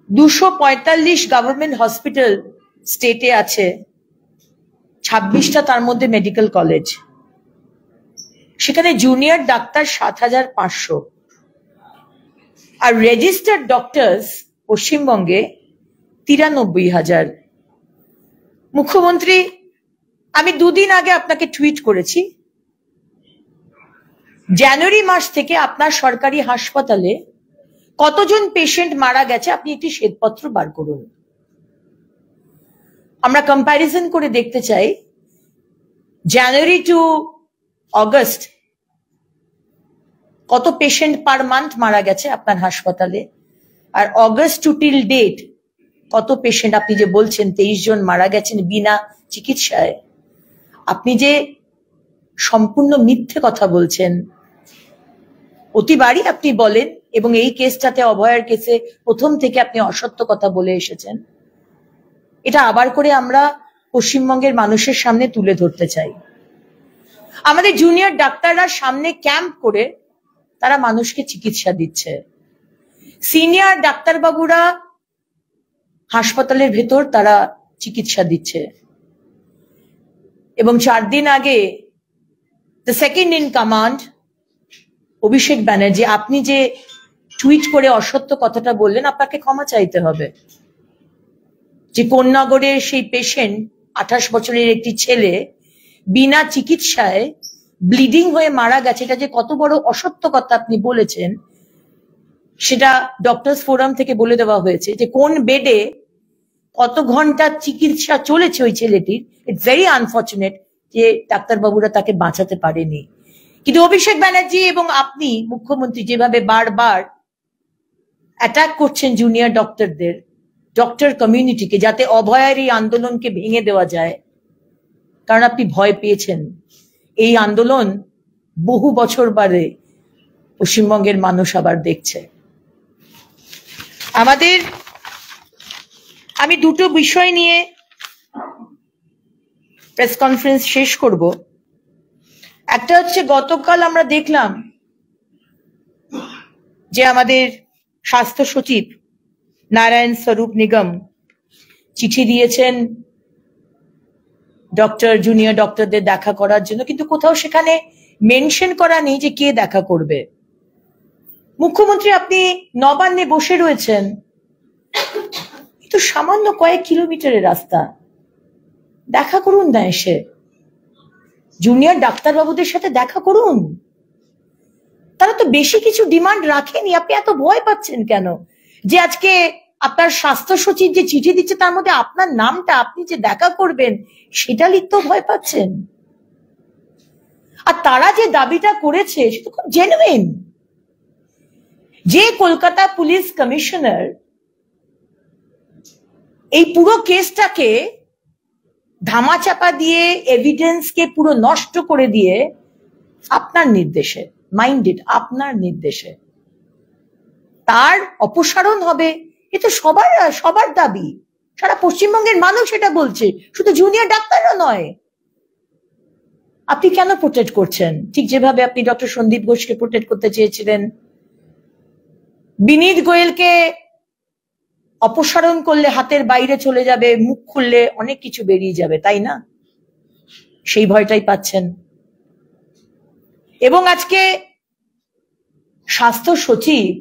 245 government hospital স্টেটে আছে, 26টা তার মধ্যে মেডিকেল কলেজ। সেখানে জুনিয়র ডাক্তার 7,500 আর রেজিস্টার্ড ডক্টরস পশ্চিমবঙ্গে 93,000। মুখ্যমন্ত্রী, আমি দুদিন আগে আপনাকে টুইট করেছি, জানুয়ারি মাস থেকে আপনার সরকারি হাসপাতালে কতজন পেশেন্ট মারা গেছে আপনি একটি শ্বেতপত্র বার করুন। আমরা কম্প্যারিজন করে দেখতে চাই, জানুয়ারি টু অগস্ট কত পেশেন্ট পার মান্থ মারা গেছে আপনার হাসপাতালে, আর অগস্ট টু টিল ডেট কত পেশেন্ট, আপনি যে বলছেন 23 জন মারা গেছেন বিনা চিকিৎসায়, আপনি যে সম্পূর্ণ মিথ্যে কথা বলছেন। প্রতিবারই আপনি বলেন, এবং এই কেসটাতে অভয়ার কেসে প্রথম থেকে আপনি অসত্য কথা বলে এসেছেন। এটা আবার করে আমরা পশ্চিমবঙ্গের মানুষের সামনে তুলে ধরতে চাই। আমাদের জুনিয়র ডাক্তাররা সামনে ক্যাম্প করে তারা মানুষকে চিকিৎসা দিচ্ছে, সিনিয়র ডাক্তারবাবুরা হাসপাতালের ভেতর তারা চিকিৎসা দিচ্ছে। এবং 4 দিন আগে the second in command Abhishek Banerjee, আপনি যে টুইট করে অসত্য কথাটা বললেন, আপনাকে ক্ষমা চাইতে হবে। যে কোন্নগরের সেই পেশেন্ট 28 বছরের একটি ছেলে বিনা চিকিৎসায় ব্লিডিং হয়ে মারা গেছে, এটা যে কত বড় অসত্য কথা আপনি বলেছেন, সেটা ডক্টরস ফোরাম থেকে বলে দেওয়া হয়েছে যে কোন বেডে কত ঘন্টা চিকিৎসা চলেছে ওই ছেলেটির। ইটস ভেরি আনফর্চুনেট যে ডাক্তারবাবুরা তাকে বাঁচাতে পারেনি। কিন্তু অভিষেক ব্যানার্জি এবং আপনি মুখ্যমন্ত্রী যেভাবে বারবার অ্যাটাক করছেন জুনিয়র ডক্টরদের, ডক্টর কমিউনিটিকে, যাতে অভয়ের এই আন্দোলনকে ভেঙে দেওয়া যায়, কারণ আপনি ভয় পেয়েছেন এই আন্দোলন বহু বছর বাদে পশ্চিমবঙ্গের মানুষ আবার দেখছে। আমি দুটো বিষয় নিয়ে প্রেস কনফারেন্স শেষ করব। একটা হচ্ছে, গতকাল আমরা দেখলাম যে আমাদের স্বাস্থ্য সচিব নারায়ণ স্বরূপ নিগম চিঠি দিয়েছেন জুনিয়র ডক্টরদের দেখা করার জন্য, কিন্তু কোথাও সেখানে মেনশন করা নেই যে কে দেখা করবে। মুখ্যমন্ত্রী, আপনি নবান্নে বসে রয়েছেন, কিন্তু সামান্য কয়েক কিলোমিটারের রাস্তা, দেখা করুন না, এসে জুনিয়র ডাক্তারবাবুদের সাথে দেখা করুন। তারা তো বেশি কিছু ডিমান্ড রাখেনি, আপনি এত ভয় পাচ্ছেন কেন? যে আজকে আপনার স্বাস্থ্য সচিব যে চিঠি দিচ্ছে তার মধ্যে আপনার নামটা, আপনি যে দেখা করবেন সেটা লিখতেও ভয় পাচ্ছেন। আর তারা যে দাবিটা করেছে সেটা খুব জেনুইন। যে কলকাতা পুলিশ কমিশনার এই পুরো কেসটাকে ধামাচাপা দিয়ে এভিডেন্সকে পুরো নষ্ট করে দিয়ে আপনার নির্দেশে, মাইন্ডেড আপনার নির্দেশে তার অপসারণ হবে, এ তো সবার দাবি। সারা পশ্চিমবঙ্গের মানুষ এটা বলছে, শুধু জুনিয়র ডাক্তাররা নয়। আপনি কেন প্রোটেক্ট করছেন? ঠিক যেভাবে আপনি ডক্টর সন্দীপ ঘোষকে প্রোটেক্ট করতে চেয়েছিলেন, বিনীত গোয়েলকে অপসারণ করলে হাতের বাইরে চলে যাবে, মুখ খুললে অনেক কিছু বেরিয়ে যাবে, তাই না? সেই ভয়টাই পাচ্ছেন। এবং আজকে স্বাস্থ্য সচিব,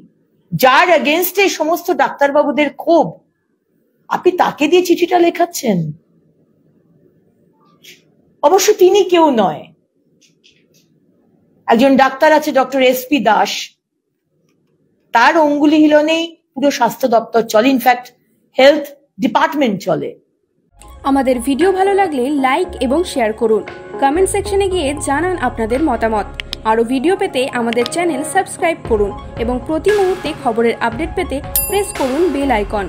যার এগেনস্টে সমস্ত ডাক্তারবাবুদের ক্ষোভ, আপনি তাকে দিয়ে চিঠিটা লেখাচ্ছেন। অবশ্য তিনি কেউ নয়, একজন ডাক্তার আছে ডক্টর SP দাস, তার অঙ্গুলি হিলনেই পুরো স্বাস্থ্য দপ্তর চলে, ইনফ্যাক্ট হেলথ ডিপার্টমেন্ট চলে। আমাদের ভিডিও ভালো লাগলে লাইক এবং শেয়ার করুন, কমেন্ট সেকশনে গিয়ে জানান আপনাদের মতামত। আরও ভিডিও পেতে আমাদের চ্যানেল সাবস্ক্রাইব করুন এবং প্রতি মুহূর্তে খবরের আপডেট পেতে প্রেস করুন বেল আইকন।